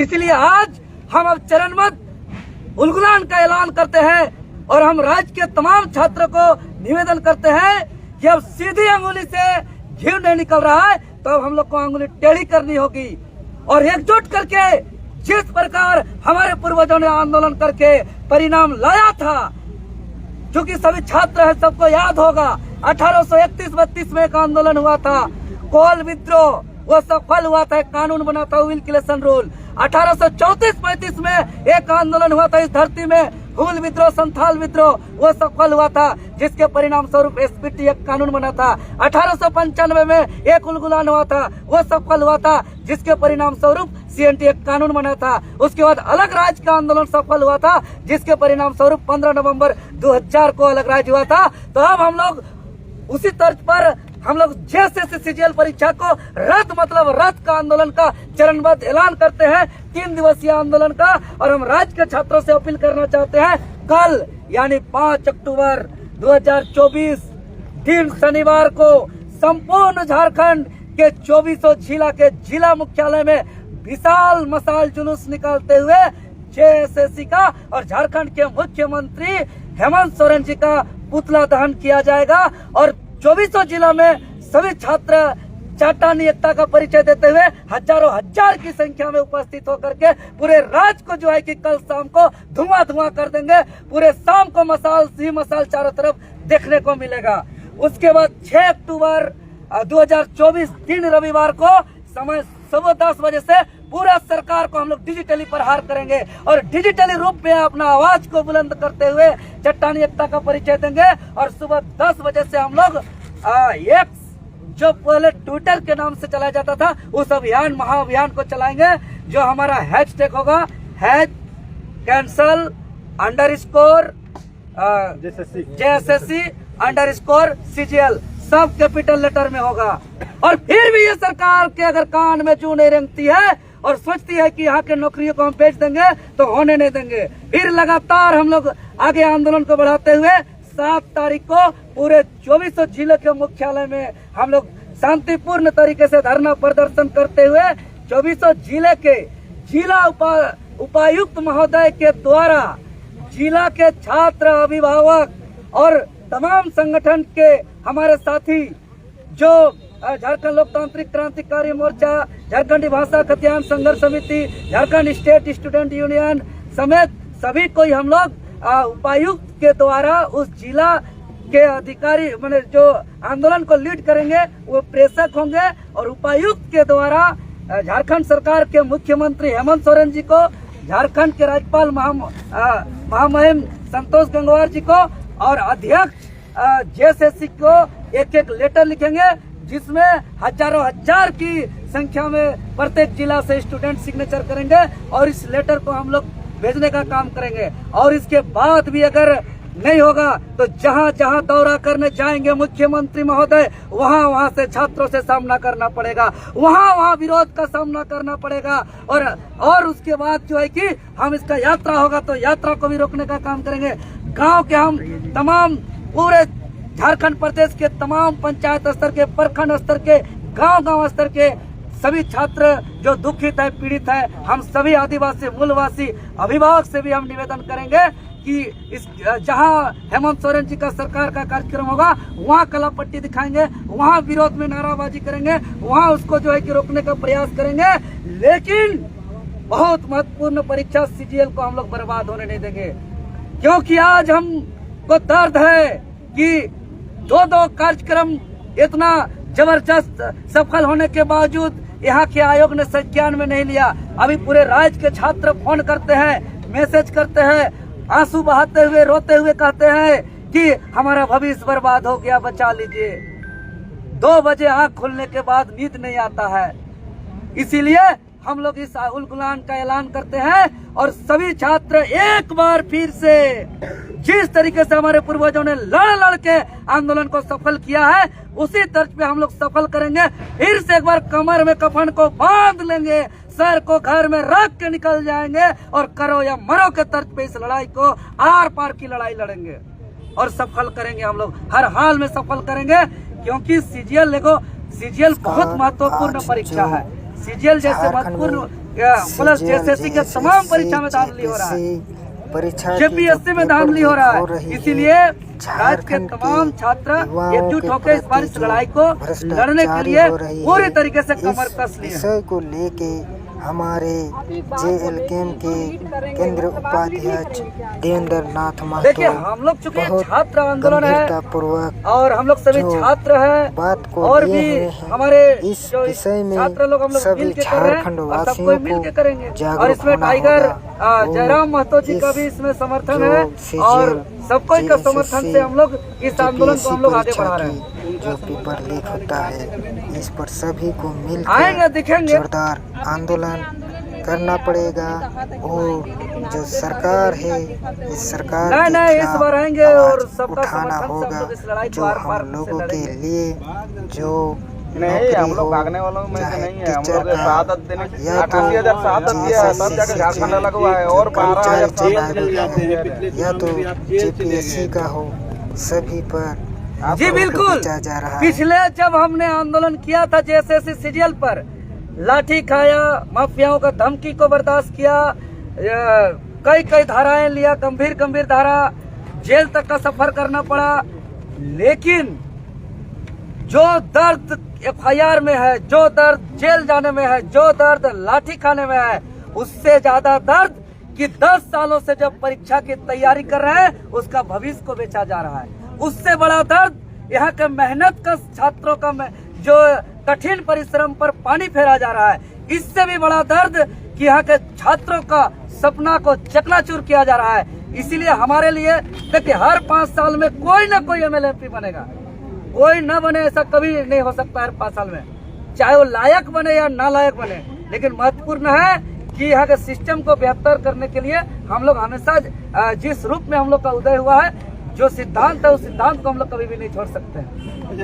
इसलिए आज हम अब चरणबद्ध उलगुलान का ऐलान करते हैं और हम राज्य के तमाम छात्रों को निवेदन करते हैं कि अब सीधी अंगुली से घी नहीं निकल रहा है तो अब हम लोग को अंगुली टेढ़ी करनी होगी और एकजुट करके जिस प्रकार हमारे पूर्वजों ने आंदोलन करके परिणाम लाया था, जो कि सभी छात्र है सबको याद होगा। 1831-32 में एक आंदोलन हुआ था, कोल विद्रोह, वो सफल हुआ था, कानून बना था व्हील क्लेशन रूल। 1834-35 में एक आंदोलन हुआ था इस धरती में, हूल विद्रोह, संथाल विद्रोह, वो सफल हुआ था, जिसके परिणाम स्वरूप एसपीटी एक कानून बना था। 1895 में एक उलगुलान हुआ था, वो सफल हुआ था, जिसके परिणाम स्वरूप सीएनटी एक कानून बना था। उसके बाद अलग राज्य का आंदोलन सफल हुआ था, जिसके परिणाम स्वरूप 15 नवंबर 2000 को अलग राज्य हुआ था। तो अब हम लोग उसी तर्ज पर हम लोग जेएसएससी सीजीएल परीक्षा को रद्द मतलब रद्द का आंदोलन का चरणबद्ध ऐलान करते हैं, 3 दिवसीय आंदोलन का। और हम राज्य के छात्रों से अपील करना चाहते हैं, कल यानी 5 अक्टूबर 2024 दिन शनिवार को संपूर्ण झारखंड के 24 जिला के जिला मुख्यालय में विशाल मशाल जुलूस निकालते हुए जेएसएससी का और झारखंड के मुख्यमंत्री हेमंत सोरेन जी का पुतला दहन किया जाएगा और 24 जिला में सभी छात्र चाटानी एकता का परिचय देते हुए हजारों हजार की संख्या में उपस्थित होकर के पूरे राज्य को जो है कि कल शाम को धुआं धुआं कर देंगे। पूरे शाम को मसाल ही मसाल चारों तरफ देखने को मिलेगा। उसके बाद 6 अक्टूबर 2024 दिन रविवार को समय सुबह 10 बजे से पूरा सरकार को हम लोग डिजिटली प्रहार करेंगे और डिजिटली रूप में अपना आवाज को बुलंद करते हुए चट्टानी एकता का परिचय देंगे। और सुबह 10 बजे से हम लोग एक्स जो पहले ट्विटर के नाम से चलाया जाता था उस अभियान महाअभियान को चलाएंगे, जो हमारा हैशटैग होगा कैंसल _ जेएसएससी _ सीजीएल, सब कैपिटल लेटर में होगा। और फिर भी ये सरकार के अगर कान में जू नहीं रेंगती है और सोचती है कि यहाँ के नौकरियों को हम बेच देंगे तो होने नहीं देंगे। फिर लगातार हम लोग आगे आंदोलन को बढ़ाते हुए 7 तारीख को पूरे 24 जिले के मुख्यालय में हम लोग शांतिपूर्ण तरीके से धरना प्रदर्शन करते हुए 24 जिले के जिला उपायुक्त महोदय के द्वारा जिला के छात्र, अभिभावक और तमाम संगठन के हमारे साथी जो झारखंड लोकतांत्रिक क्रांतिकारी मोर्चा, झारखंडी भाषा खतियान संघर्ष समिति, झारखंड स्टेट स्टूडेंट यूनियन समेत सभी को हम लोग उपायुक्त के द्वारा उस जिला के अधिकारी माने जो आंदोलन को लीड करेंगे वो प्रेषक होंगे और उपायुक्त के द्वारा झारखंड सरकार के मुख्यमंत्री हेमंत सोरेन जी को, झारखंड के राज्यपाल महामहिम संतोष गंगवार जी को और अध्यक्ष जेएसएससी को एक लेटर लिखेंगे, जिसमें हजारों हजार की संख्या में प्रत्येक जिला से स्टूडेंट सिग्नेचर करेंगे और इस लेटर को हम लोग भेजने का काम करेंगे। और इसके बाद भी अगर नहीं होगा तो जहां जहां दौरा करने जाएंगे मुख्यमंत्री महोदय, वहां से छात्रों से सामना करना पड़ेगा, वहां विरोध का सामना करना पड़ेगा। और उसके बाद जो है कि हम इसका यात्रा होगा तो यात्रा को भी रोकने का काम करेंगे। गांव के हम तमाम पूरे झारखंड प्रदेश के तमाम पंचायत स्तर के, प्रखंड स्तर के, गांव स्तर के सभी छात्र जो दुखित है, पीड़ित है, हम सभी आदिवासी मूलवासी अभिभावक से भी हम निवेदन करेंगे कि इस जहां हेमंत सोरेन जी का सरकार का कार्यक्रम होगा वहां कला पट्टी दिखाएंगे, वहां विरोध में नाराबाजी करेंगे, वहां उसको जो है कि रोकने का प्रयास करेंगे। लेकिन बहुत महत्वपूर्ण परीक्षा सीजीएल को हम लोग बर्बाद होने नहीं देंगे, क्योंकि आज हमको दर्द है कि 2 कार्यक्रम इतना जबरदस्त सफल होने के बावजूद यहाँ के आयोग ने संज्ञान में नहीं लिया। अभी पूरे राज्य के छात्र फोन करते हैं, मैसेज करते हैं, आंसू बहाते हुए, रोते हुए कहते हैं कि हमारा भविष्य बर्बाद हो गया, बचा लीजिए। 2 बजे आंख खुलने के बाद नींद नहीं आता है। इसीलिए हम लोग इस उलगुलान का ऐलान करते हैं और सभी छात्र एक बार फिर से जिस तरीके से हमारे पूर्वजों ने लड़ के आंदोलन को सफल किया है उसी तर्ज पे हम लोग सफल करेंगे। फिर से एक बार कमर में कफन को बांध लेंगे, सर को घर में रख के निकल जाएंगे और करो या मरो के तर्ज पे इस लड़ाई को आर पार की लड़ाई लड़ेंगे और सफल करेंगे। हम लोग हर हाल में सफल करेंगे, क्योंकि सीजीएल बहुत महत्वपूर्ण परीक्षा है। सीजीएल जैसे महत्वपूर्ण प्लस जेएसएससी के तमाम परीक्षा में धांधली हो रहा है, जेपीएससी में धांधली हो रहा है। इसीलिए राज्य के तमाम छात्र एकजुट होकर इस बार इस लड़ाई को लड़ने के लिए पूरी तरीके से कमर कस लिए। विषय को लेके हमारे जेएलकेएम के केंद्रीय उपाध्यक्ष देवेंद्र नाथ महतो देखिए, हम लोग चूंकि छात्र आंदोलन है पूर्वक और हम लोग सभी छात्र हैं बात को और भी हमारे इस विषय में छात्र लोग हम लोग सभी मिल के कर रहे झारखंड हैं और सबको वासियों मिल के को करेंगे। और जागरूक इसमें होना टाइगर होगा। जयराम महतो जी का भी इसमें समर्थन है और सबको का समर्थन से हम लोग इस आंदोलन को हम लोग आगे बढ़ा रहे हैं। जो पेपर लीक होता है इस पर सभी को आएंगे, मिलकर दिखेंगे। जोरदार आंदोलन करना पड़ेगा और जो सरकार है इस सरकार के नहीं, इस बार आएंगे खिलाफ और सबका उठाना समर्थन से हम होगा। लोग इस लड़ाई को जो बार-बार हम से लोगों के लड़ेंगे। लिए जो नहीं, हम लोग भागने वालों में से नहीं है। हम लोग शहादत देने 88,000 शहादत दिया है, तब जाकर झारखंड अलग हुआ है और 12,000 या तो जेपीएससी का हो सभी पर जी बिल्कुल। जा रहा है। पिछले जब हमने आंदोलन किया था जेएसएससी सीजीएल पर, लाठी खाया, माफियाओं का धमकी को बर्दाश्त किया, कई धाराएं लिया, गंभीर धारा, जेल तक का सफर करना पड़ा। लेकिन जो दर्द एफआईआर में है, जो दर्द जेल जाने में है, जो दर्द लाठी खाने में है, उससे ज्यादा दर्द कि 10 सालों से जब परीक्षा की तैयारी कर रहे हैं उसका भविष्य को बेचा जा रहा है। उससे बड़ा दर्द यहाँ के मेहनत का छात्रों का जो कठिन परिश्रम पर पानी फेरा जा रहा है। इससे भी बड़ा दर्द कि यहाँ के छात्रों का सपना को चकनाचूर किया जा रहा है। इसीलिए हमारे लिए देखिए, हर 5 साल में कोई ना कोई एमएलए बनेगा, कोई न बने ऐसा कभी नहीं हो सकता हर 5 साल में, चाहे वो लायक बने या नालायक बने। लेकिन महत्वपूर्ण है कि यहाँ के सिस्टम को बेहतर करने के लिए हम लोग हमेशा जिस रूप में हम लोग का उदय हुआ है, जो सिद्धांत है उस सिद्धांत को हम लोग कभी भी नहीं छोड़ सकते हैं।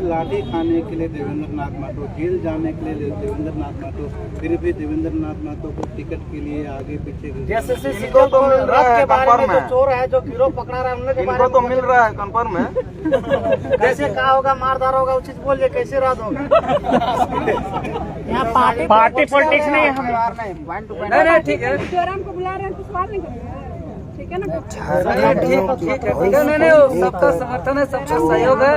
लाठी खाने के लिए देवेंद्र नाथ महतो, जेल जाने के लिए देवेंद्र नाथ महतो, फिर भी देवेंद्र नाथ महतो को टिकट के लिए आगे पीछे इनको तो मिल रहा है कंफर्म है, चोर है जो गिरोह पकड़ा रहा है उन लोग के इनको तो मिल रहा है कंफर्म है। कैसे कहा होगा, मारदार होगा, उचित बोलिए, कैसे रात होगा। यहाँ पार्टी पॉलिटिक्स नहीं है, हम नहीं ठीक है, जयराम को बुला रहे हैं तो सवाल नहीं करेंगे, ठीक है ना। ठीक है, नहीं, सबका समर्थन है, सबका सहयोग है।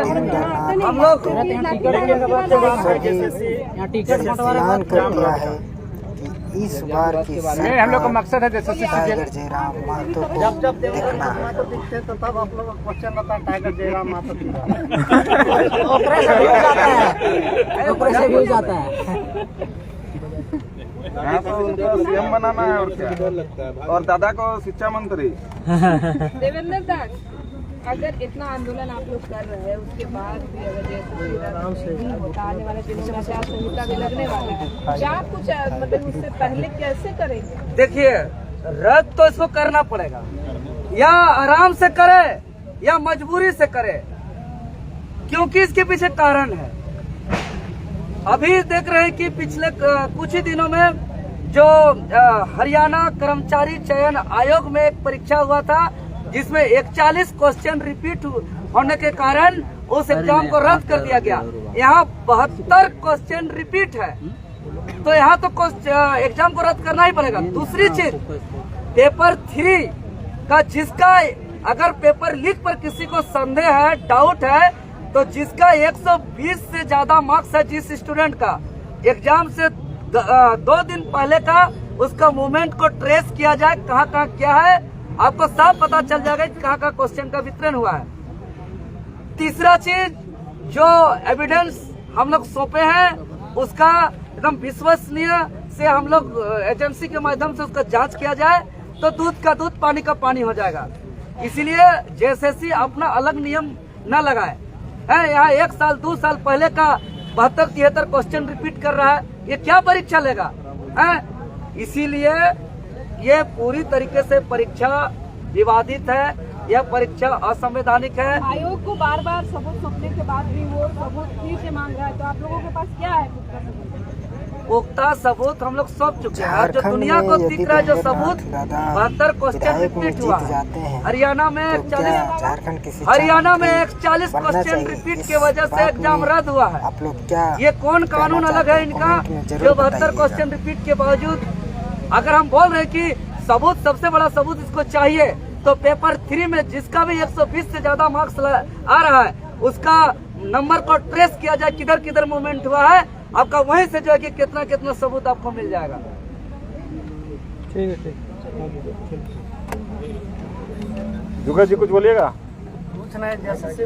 हम लोग ऐलान कर दिया है कि इस बार की नहीं, हम लोग का मकसद है जैसे टाइगर जयराम महतो को जब देखना है। महतो दिखते तो तब आप लोगों को क्वेश्चन होता है टाइगर जयराम महतो भी हो जाता है। यहाँ तो उनको सीएम बनाना है और क्या, और दादा को शिक्षा मंत्री। देवेंद्र दा, अगर इतना आंदोलन आप लोग कर रहे हैं उसके बाद भी अगर जैसे होता आने वाले दिनों में आचार संहिता भी लगने वाला है, क्या कुछ मतलब उससे पहले कैसे करेंगे? देखिए, रद्द तो इसको करना पड़ेगा, या आराम से करे या मजबूरी से करे, क्योंकि इसके पीछे कारण है। अभी देख रहे हैं कि पिछले कुछ ही दिनों में जो हरियाणा कर्मचारी चयन आयोग में एक परीक्षा हुआ था जिसमें 41 क्वेश्चन रिपीट होने के कारण उस एग्जाम को रद्द कर दिया गया। यहाँ 72 क्वेश्चन रिपीट है, तो यहाँ तो एग्जाम को रद्द करना ही पड़ेगा। दूसरी चीज, पेपर 3 का जिसका अगर पेपर लीक पर किसी को संदेह है, डाउट है, तो जिसका 120 से ज्यादा मार्क्स है, जिस स्टूडेंट का एग्जाम से 2 दिन पहले का, उसका मूवमेंट को ट्रेस किया जाए, कहाँ कहाँ क्या है, आपको साफ पता चल जाएगा कि कहाँ कहाँ क्वेश्चन का वितरण हुआ है। तीसरा चीज, जो एविडेंस हम लोग सौंपे हैं उसका एकदम विश्वसनीय से हम लोग एजेंसी के माध्यम से उसका जांच किया जाए, तो दूध का दूध, पानी का पानी हो जाएगा। इसीलिए जेएसएससी अपना अलग नियम न लगाए है। यहाँ 1 साल 2 साल पहले का 72-73 क्वेश्चन रिपीट कर रहा है, ये क्या परीक्षा लेगा है? इसीलिए ये पूरी तरीके से परीक्षा विवादित है, यह परीक्षा असंवैधानिक है। आयोग को बार बार सबूत सौंपने के बाद भी वो सबूत फिर से मांग रहा है, तो आप लोगों के पास क्या है पुख्ता सबूत? हम लोग सौंप चुके हैं। जो दुनिया को दिख रहा है जो सबूत, 72 क्वेश्चन रिपीट हुआ है। हरियाणा में 41 क्वेश्चन रिपीट की वजह से एग्जाम रद्द हुआ है। आप लोग क्या ये कौन कानून अलग है इनका, जो 72 क्वेश्चन रिपीट के बावजूद अगर हम बोल रहे हैं कि सबूत, सबसे बड़ा सबूत इसको चाहिए, तो पेपर 3 में जिसका भी 120 से ज्यादा मार्क्स आ रहा है उसका नंबर को ट्रेस किया जाए, किधर किधर मूवमेंट हुआ है, आपका वहीं से जो है कि कितना कितना सबूत आपको मिल जाएगा। ठीक है, ठीक। जुगा जी कुछ बोलिएगा? कुछ नहीं, जैसे